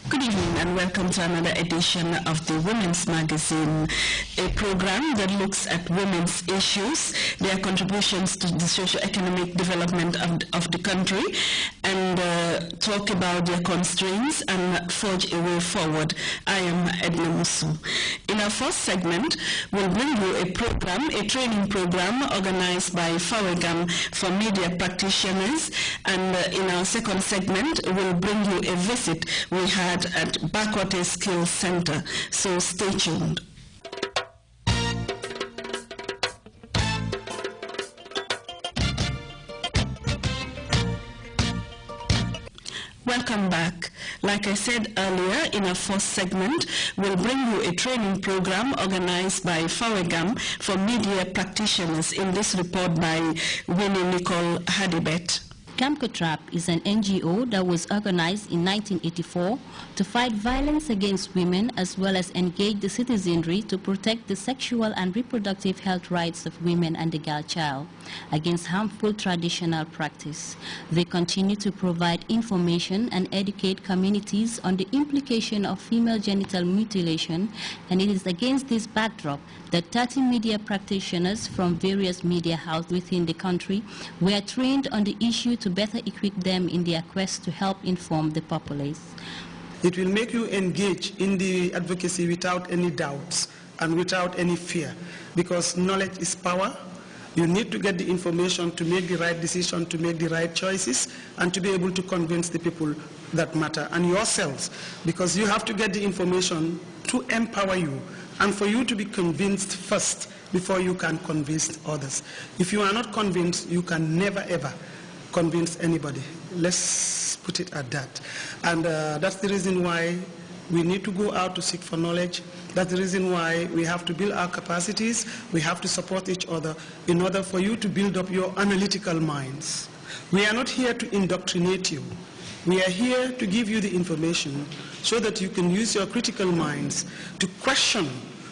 Good evening and welcome to another edition of the Women's Magazine, a program that looks at women's issues, their contributions to the socio-economic development of the country, and talk about their constraints and forge a way forward. I am Edna Musu. In our first segment, we'll bring you a training program organized by FAWEGAM for media practitioners, and in our second segment, we'll bring you a visit we had at Grts Skills Center, so stay tuned. Welcome back. Like I said earlier, in our first segment, we'll bring you a training program organized by FAWEGAM for media practitioners, in this report by Winnie Nicole Hadibet. Grts is an NGO that was organized in 1984 to fight violence against women as well as engage the citizenry to protect the sexual and reproductive health rights of women and the girl child against harmful traditional practice. They continue to provide information and educate communities on the implication of female genital mutilation, and it is against this backdrop that 30 media practitioners from various media houses within the country were trained on the issue to better equip them in their quest to help inform the populace. It will make you engage in the advocacy without any doubts and without any fear, because knowledge is power. You need to get the information to make the right decision, to make the right choices, and to be able to convince the people that matter, and yourselves, because you have to get the information to empower you, and for you to be convinced first before you can convince others. If you are not convinced, you can never ever convince anybody. Let's put it at that. And that's the reason why we need to go out to seek for knowledge. That's the reason why we have to build our capacities. We have to support each other in order for you to build up your analytical minds. We are not here to indoctrinate you. We are here to give you the information so that you can use your critical minds to question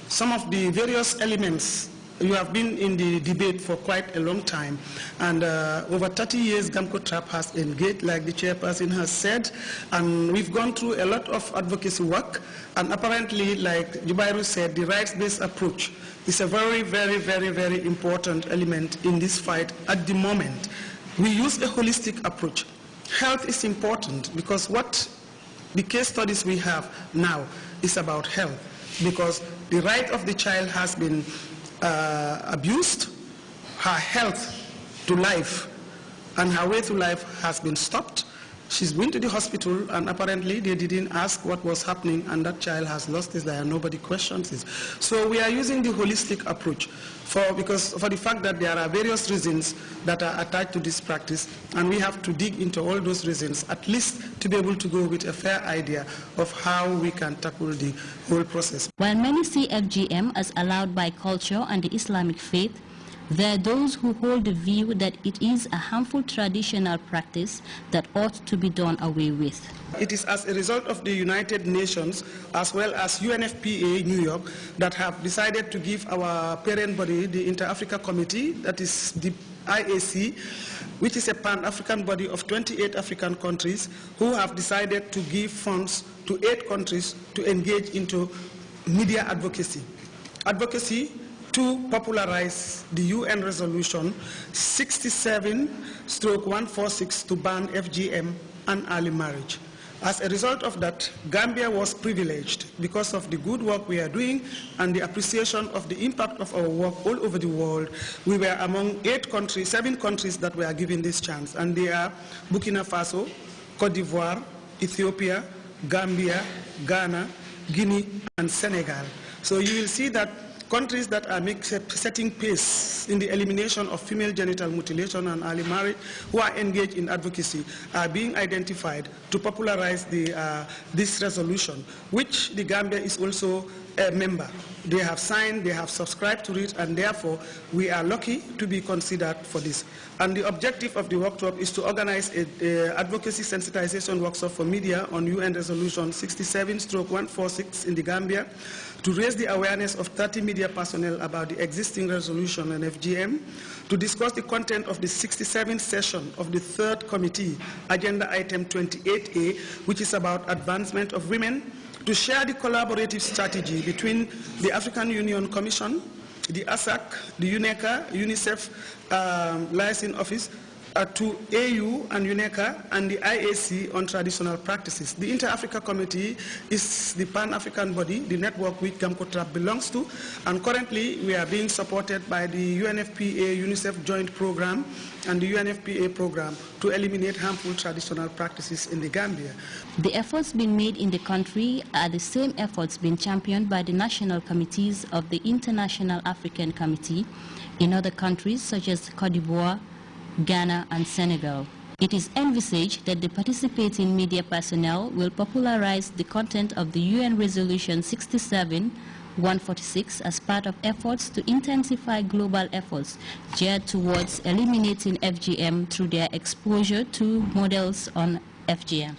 some of the various elements. You have been in the debate for quite a long time, and over 30 years Grts has engaged, like the chairperson has said, and we've gone through a lot of advocacy work, and apparently, like Jubairu said, the rights-based approach is a very, very, very, very important element in this fight at the moment. We use a holistic approach. Health is important because what the case studies we have now is about health, because the right of the child has been abused, her health to life and her way to life has been stopped. She's been to the hospital and apparently they didn't ask what was happening, and that child has lost his life and nobody questions it. So we are using the holistic approach for the fact that there are various reasons that are attached to this practice, and we have to dig into all those reasons at least to be able to go with a fair idea of how we can tackle the whole process. While many see FGM as allowed by culture and the Islamic faith, there are those who hold the view that it is a harmful traditional practice that ought to be done away with. It is as a result of the United Nations as well as UNFPA New York that have decided to give our parent body, the Inter-Africa Committee, that is the IAC, which is a pan-African body of 28 African countries, who have decided to give funds to 8 countries to engage into media advocacy. Advocacy to popularize the UN resolution 67/146 to ban FGM and early marriage. As a result of that, Gambia was privileged because of the good work we are doing and the appreciation of the impact of our work all over the world. We were among 7 countries that were given this chance, and they are Burkina Faso, Cote d'Ivoire, Ethiopia, Gambia, Ghana, Guinea, and Senegal. So you will see that countries that are setting pace in the elimination of female genital mutilation and early marriage, who are engaged in advocacy, are being identified to popularize this resolution, which the Gambia is also a member. They have signed, they have subscribed to it, and therefore we are lucky to be considered for this. And the objective of the workshop is to organize an advocacy sensitization workshop for media on UN Resolution 67/146 in the Gambia, to raise the awareness of 30 media personnel about the existing resolution and FGM, to discuss the content of the 67th session of the third committee, agenda item 28A, which is about advancement of women, to share the collaborative strategy between the African Union Commission, the ASAC, the UNECA, UNICEF Liaison Office, to AU and UNECA and the IAC on traditional practices. The Inter-Africa Committee is the Pan-African body, the network which GAMCOTRAP belongs to, and currently we are being supported by the UNFPA UNICEF Joint Program and the UNFPA program to eliminate harmful traditional practices in the Gambia. The efforts being made in the country are the same efforts being championed by the national committees of the International African Committee in other countries such as Cote d'Ivoire, Ghana and Senegal. It is envisaged that the participating media personnel will popularize the content of the UN Resolution 67/146 as part of efforts to intensify global efforts geared towards eliminating FGM through their exposure to models on FGM.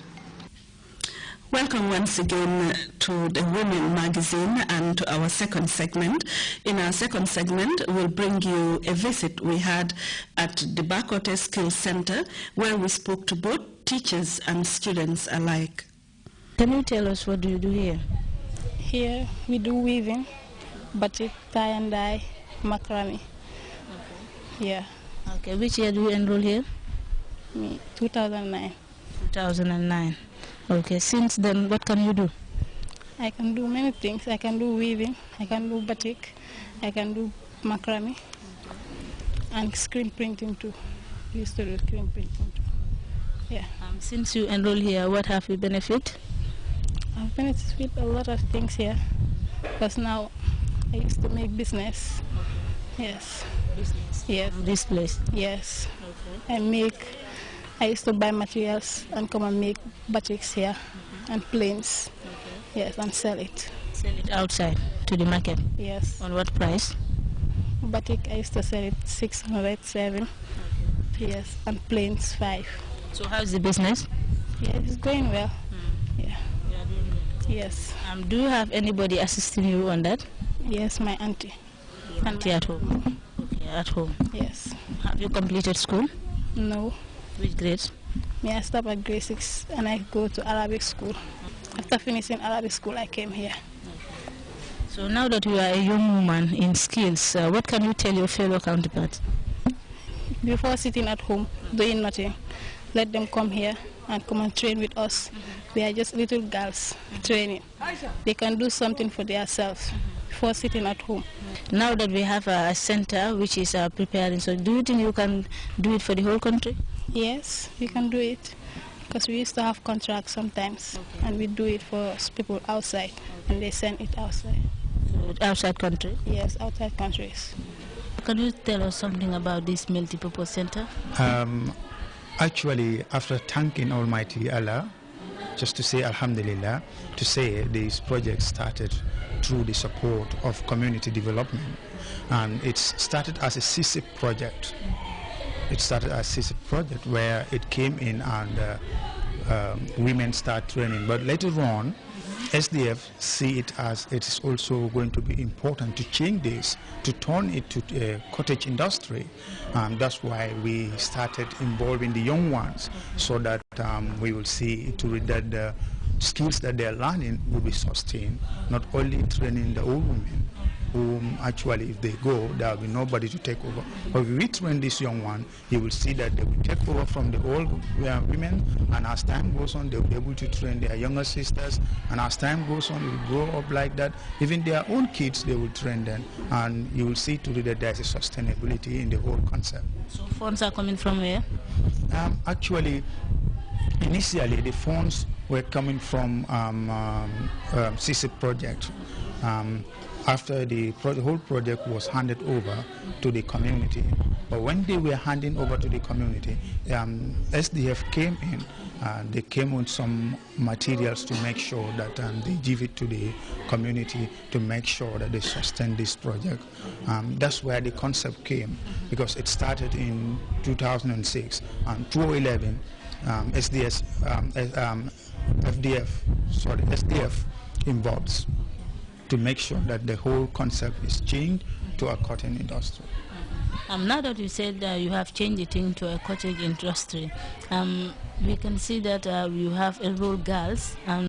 Welcome once again to the Women magazine and to our second segment. In our second segment, we'll bring you a visit we had at the Bakote Skills Center, where we spoke to both teachers and students alike. Can you tell us what do you do here? Here we do weaving, batik, tie and dye, macrame. Okay. Yeah. Okay, which year do you enroll here? Me, 2009. 2009. Okay, since then, what can you do? I can do many things. I can do weaving, I can do batik, I can do macrame, and screen printing too. We used to do screen printing too. Yeah. Since you enroll here, what have you benefit? I've benefited a lot of things here, because now I used to make business. Yes. Business? Yes. This place? Yes. Okay. I used to buy materials and come and make batiks here and planes. Okay. Yes, and sell it. Sell it outside to the market? Yes. On what price? Batik, I used to sell it 607. Okay. Yes, and planes 5. So how's the business? Yeah, it's going well. Yeah. You are doing well? Yes. Do you have anybody assisting you on that? Yes, my auntie. Auntie at home? Okay, at home. Yes. Have you completed school? No. Which grades? I stopped at grade 6 and I go to Arabic school. After finishing Arabic school, I came here. So now that you are a young woman in skills, what can you tell your fellow counterparts? Before sitting at home doing nothing, let them come here and come and train with us. We are just little girls training. They can do something for themselves before sitting at home. Now that we have a center which is preparing, so do you think you can do it for the whole country? Yes, we can do it, because we used to have contracts sometimes, and we do it for people outside, and they send it outside. So outside country? Yes, outside countries. Can you tell us something about this multipurpose center? Actually, after thanking Almighty Allah, just to say Alhamdulillah, to say this project started through the support of community development, and it started as a CSIP project. It started as a CSIP project where it came in and women start training, but later on SDF see it as it is also going to be important to change this, to turn it to a cottage industry. That's why we started involving the young ones, so that we will see that the skills that they are learning will be sustained, not only training the old women, whom actually if they go, there will be nobody to take over. But if we train this young one, you will see that they will take over from the old women, and as time goes on, they will be able to train their younger sisters, and as time goes on, they will grow up like that. Even their own kids, they will train them, and you will see today that there is a sustainability in the whole concept. So funds are coming from where? Actually, initially, the funds were coming from CSIP project. After the whole project was handed over to the community, But when they were handing over to the community, SDF came in. They came with some materials to make sure that they give it to the community to make sure that they sustain this project. That's where the concept came, because it started in 2006 and 2011. SDF involves to make sure that the whole concept is changed to a cotton industry. Now that you said you have changed it into a cottage industry, we can see that you have enrolled girls.